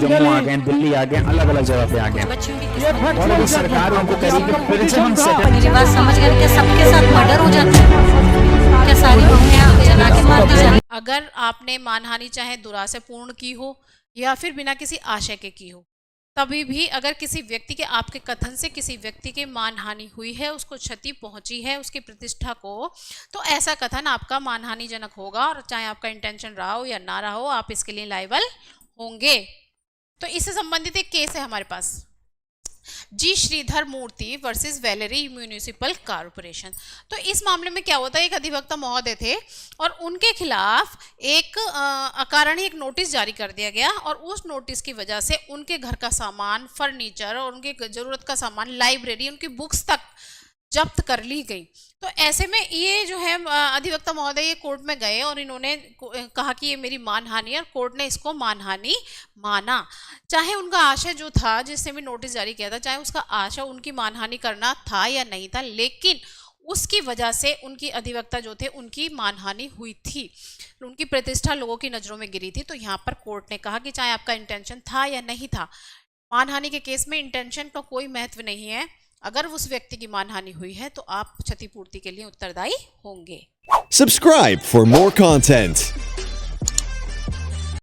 जम्मू आ गए, दिल्ली आ गए, अलग अलग जगह पे आ गए, और अगर सरकार उनको कहेगी कि फिर से हम मेरी बात समझ गए? क्या सबके साथ मर्डर हो जाता है? क्या सारी बहुएं जला के मार दी जाती? अगर आपने मानहानि चाहे दुरासे पूर्ण की हो या फिर बिना किसी आशय के की हो, तभी भी अगर किसी व्यक्ति के आपके कथन से किसी व्यक्ति की मानहानि हुई है, उसको क्षति पहुंची है उसकी प्रतिष्ठा को, तो ऐसा कथन आपका मानहानिजनक होगा, और चाहे आपका इंटेंशन रहा हो या ना रहा हो, आप इसके लिए लायबल होंगे। तो इससे संबंधित एक केस है हमारे पास, जी श्रीधर मूर्ति वर्सेस वेलेरी म्यूनिसिपल कॉर्पोरेशन। तो इस मामले में क्या होता है, एक अधिवक्ता महोदय थे और उनके खिलाफ एक अकारण एक नोटिस जारी कर दिया गया, और उस नोटिस की वजह से उनके घर का सामान, फर्नीचर और उनके जरूरत का सामान, लाइब्रेरी, उनकी बुक्स तक जब्त कर ली गई। तो ऐसे में ये जो है अधिवक्ता महोदय ये कोर्ट में गए और इन्होंने कहा कि ये मेरी मानहानि है, और कोर्ट ने इसको मानहानि माना। चाहे उनका आशय जो था, जिसने भी नोटिस जारी किया था, चाहे उसका आशय उनकी मानहानि करना था या नहीं था, लेकिन उसकी वजह से उनकी अधिवक्ता जो थे उनकी मानहानि हुई थी, उनकी प्रतिष्ठा लोगों की नज़रों में गिरी थी। तो यहाँ पर कोर्ट ने कहा कि चाहे आपका इंटेंशन था या नहीं था, मानहानि के केस में इंटेंशन का कोई महत्व नहीं है। अगर उस व्यक्ति की मानहानि हुई है तो आप क्षतिपूर्ति के लिए उत्तरदायी होंगे। Subscribe for more content.